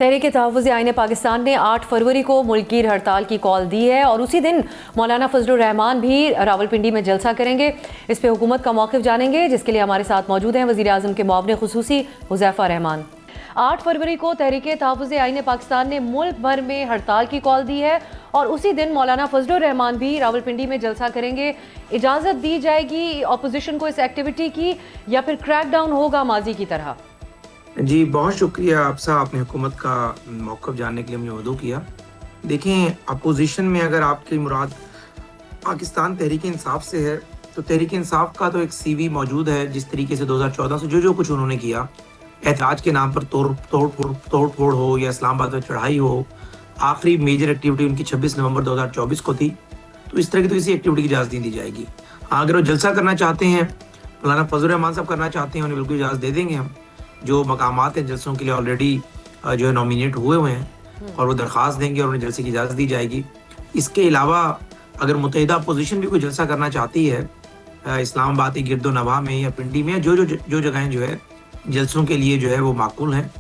तहरीक तहफ़्फ़ुज़ आईन पाकिस्तान ने 8 फरवरी को मुल्कगीर हड़ताल की कॉल दी है और उसी दिन मौलाना फजलुर रहमान भी रावलपिंडी में जलसा करेंगे। इस पे हुकूमत का मौक़िफ़ जानेंगे, जिसके लिए हमारे साथ मौजूद हैं वज़ीर आज़म के मुआविन ख़ुसूसी हुज़ैफ़ा रहमान। 8 फरवरी को तहरीक तहफ़्फ़ुज़ आईन पाकिस्तान ने मुल्क भर में हड़ताल की कॉल दी है और उसी दिन मौलाना फजलुर रहमान भी रावलपिंडी में जलसा करेंगे। इजाज़त दी जाएगी अपोजिशन को इस एक्टिविटी की या फिर क्रैक डाउन होगा माजी की तरह? जी, बहुत शुक्रिया आप साहब, आपने हुकूमत का मौक़िफ़ जानने के लिए मुझे मदऊ किया। देखें, अपोजिशन में अगर आपकी मुराद पाकिस्तान तहरीक इंसाफ से है, तो तहरीक इंसाफ का तो एक CV मौजूद है। जिस तरीके से 2014 से जो कुछ उन्होंने किया, एहतजाज के नाम पर तोड़ फोड़ हो या इस्लामाबाद में चढ़ाई हो, आखिरी मेजर एक्टिविटी उनकी 26 नवंबर 2024 को थी। तो इस तरह की तो किसी एक्टिविटी की इजाज़त नहीं दी जाएगी। हाँ, अगर वो जलसा करना चाहते हैं, मौलाना फजलुर रहमान साहब करना चाहते हैं, उन्हें बिल्कुल इजाज़त दे देंगे हम। जो मकामात हैं जलसों के लिए ऑलरेडी जो है नॉमिनेट हुए हैं और वो दरख्वास्त देंगे और उन्हें जलसे की इजाज़त दी जाएगी। इसके अलावा अगर मुत्तहिदा अपोजिशन भी कोई जलसा करना चाहती है इस्लामाबाद के गिरदो नवाह में या पिंडी में, जो जगहें जो है जलसों के लिए जो है वो माकूल हैं,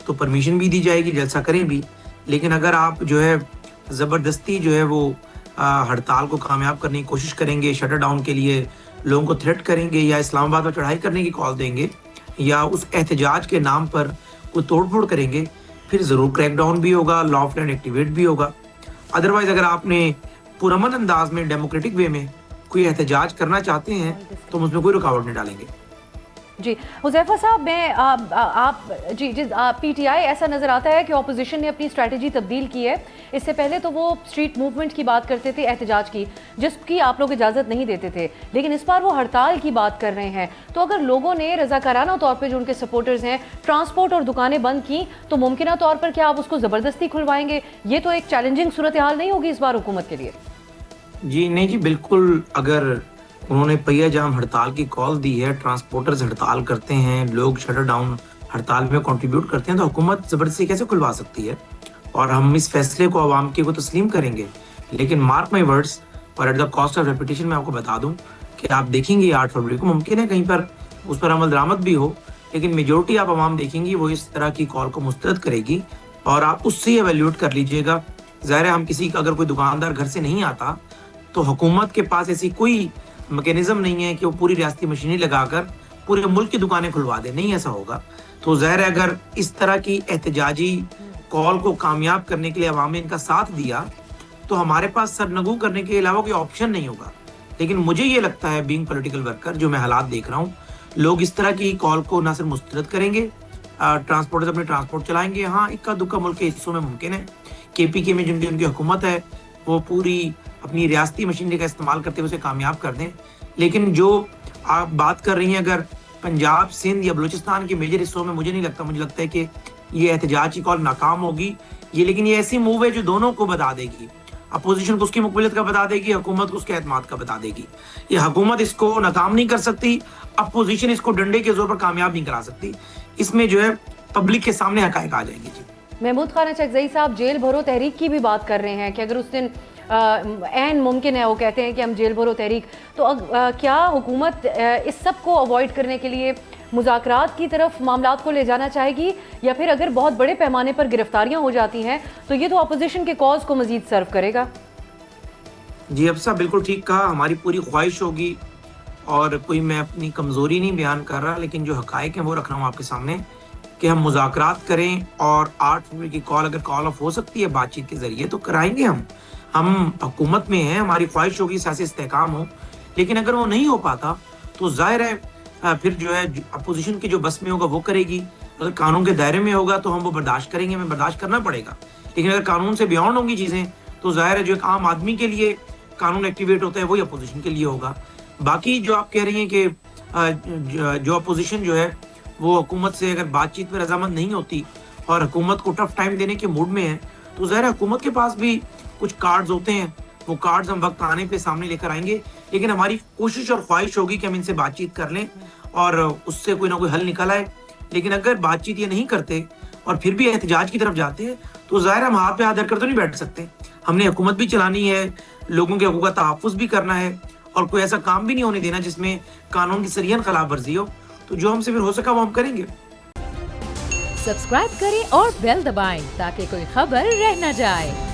तो परमिशन भी दी जाएगी, जलसा करें भी। लेकिन अगर आप जो है ज़बरदस्ती जो है वो हड़ताल को कामयाब करने की कोशिश करेंगे, शटर डाउन के लिए लोगों को थ्रेट करेंगे या इस्लामाबाद में चढ़ाई करने की कॉल देंगे या उस एहतजाज के नाम पर कोई तोड़फोड़ करेंगे, फिर ज़रूर क्रैकडाउन भी होगा, लॉ ऑफ लैंड एक्टिवेट भी होगा। अदरवाइज़ अगर आपने पुरअमन अंदाज में डेमोक्रेटिक वे में कोई एहतजाज करना चाहते हैं तो हम उसमें कोई रुकावट नहीं डालेंगे। जी हुज़ैफ़ा साहब, मैं आप PTI ऐसा नज़र आता है कि अपोजिशन ने अपनी स्ट्रैटेजी तब्दील की है। इससे पहले तो वो स्ट्रीट मूवमेंट की बात करते थे, एहतजाज की, जिसकी आप लोग इजाज़त नहीं देते थे, लेकिन इस बार वो हड़ताल की बात कर रहे हैं। तो अगर लोगों ने रज़ाकाराना तौर पर, जो उनके सपोर्टर्स हैं, ट्रांसपोर्ट और दुकानें बंद की, तो मुमकिन तौर पर क्या आप उसको ज़बरदस्ती खुलवाएंगे? ये तो एक चैलेंजिंग सूरत हाल नहीं होगी इस बार हुकूमत के लिए? जी नहीं जी, बिल्कुल। अगर उन्होंने पहिया जाम हड़ताल की कॉल दी है, ट्रांसपोर्टर्स हड़ताल करते हैं, लोग शटर डाउन हड़ताल में कंट्रीब्यूट करते हैं, तो हुकूमत ज़बरदस्ती कैसे खुलवा सकती है? और हम इस फैसले को आवाम के को तस्लीम करेंगे। लेकिन मार्क माई वर्ड्स, और at the cost of reputation मैं आपको बता दूं कि आप देखेंगे 8 फरवरी को मुमकिन है कहीं पर उस पर अमल दरामद भी हो, लेकिन मेजोरिटी आप आवाम देखेंगी वो इस तरह की कॉल को मुस्तरद करेगी और आप उससे एवेल्यूएट कर लीजिएगा। ज़ाहिर है, हम किसी का अगर कोई दुकानदार घर से नहीं आता तो हुकूमत के पास ऐसी कोई मैकेनिज्म नहीं है कि वो पूरी रियासती मशीनरी लगाकर पूरे मुल्क की दुकानें खुलवा दे, नहीं ऐसा होगा। तो ज़ाहिर है, अगर इस तरह की एहतजाजी कॉल को कामयाब करने के लिए अवाम ने इनका साथ दिया तो हमारे पास सरनगू करने के अलावा कोई ऑप्शन नहीं होगा। लेकिन मुझे ये लगता है, बीइंग पॉलिटिकल वर्कर, जो मैं हालात देख रहा हूँ, लोग इस तरह की कॉल को ना सिर्फ मुस्तरद करेंगे, ट्रांसपोर्टर्स अपने ट्रांसपोर्ट चलाएंगे। हाँ, इक्का दुक्का मुल्क के हिस्सों में मुमकिन है, KPK में जिनकी उनकी हुकूमत है वो पूरी अपनी रियासती मशीनरी का इस्तेमाल करते हुए उसे कामयाब कर दें। लेकिन जो आप बात कर रही हैं, अगर पंजाब, सिंध या बलूचिस्तान के मेजर हिस्सों में, मुझे नहीं लगता, मुझे लगता है कि ये एहतजाज की कॉल नाकाम होगी। लेकिन ये ऐसी मूव है जो दोनों को बता देगी, अपोजिशन को उसकी मुकबिलियत का बता देगी, हुकूमत को उसके एतमाद का बता देगी। ये हुकूमत इसको नाकाम नहीं कर सकती, अपोजिशन इसको डंडे के जोर पर कामयाब नहीं करा सकती। इसमें जो है पब्लिक के सामने हकायक आ जाएंगे। जी, महमूद खान चकजई साहब जेल भरो तहरीक की भी बात कर रहे हैं कि अगर उस दिन ऐन मुमकिन है, वो कहते हैं कि हम जेल भरो तहरीक, तो क्या हुकूमत इस सब को अवॉइड करने के लिए मुज़ाकरात की तरफ मामलात को ले जाना चाहेगी, या फिर अगर बहुत बड़े पैमाने पर गिरफ्तारियां हो जाती हैं तो ये तो अपोजिशन के कॉज को मजीद सर्व करेगा? जी अब साहब, बिल्कुल ठीक कहा। हमारी पूरी ख्वाहिश होगी, और कोई मैं अपनी कमज़ोरी नहीं बयान कर रहा, लेकिन जो हकायक हैं वो रख रहा हूँ आपके सामने, कि हम मुज़ाकरात करें और 8 फरवरी की कॉल अगर कॉल ऑफ हो सकती है बातचीत के ज़रिए तो कराएंगे। हम हुकूमत में हैं, हमारी ख्वाहिश होगी सियासी इस्तेहकाम हो। लेकिन अगर वो नहीं हो पाता तो ज़ाहिर है फिर जो है अपोजिशन के जो बस में होगा वो करेगी। अगर कानून के दायरे में होगा तो हम वो बर्दाश्त करेंगे, हमें बर्दाश्त करना पड़ेगा। लेकिन अगर कानून से बियॉन्ड होंगी चीज़ें तो ज़ाहिर है जो एक आम आदमी के लिए कानून एक्टिवेट होता है वही अपोजिशन के लिए होगा। बाकी जो आप कह रही हैं कि जो अपोजिशन जो है वो हुकूमत से अगर बातचीत में रजामंद नहीं होती और हुकूमत को टफ टाइम देने के मूड में है, तो ज़ाहिर है हुकूमत के पास भी कुछ कार्ड्स होते हैं, वो कार्ड्स हम वक्त आने पे सामने लेकर आएंगे। लेकिन हमारी कोशिश और ख्वाहिश होगी कि हम इनसे बातचीत कर लें और उससे कोई ना कोई हल निकल आए। लेकिन अगर बातचीत ये नहीं करते और फिर भी एहतजाज की तरफ जाते हैं तो ज़ाहिर हम हाथ पे हाथ धरकर तो नहीं बैठ सकते। हमने हुकूमत भी चलानी है, लोगों के हकूक़ का तहफ़्फ़ुज़ भी करना है, और कोई ऐसा काम भी नहीं होने देना जिसमें कानून की सरीहन खिलाफ वर्जी हो। तो जो हमसे फिर हो सका वो हम करेंगे। सब्सक्राइब करें और बेल दबाएं ताकि कोई खबर रह न जाए।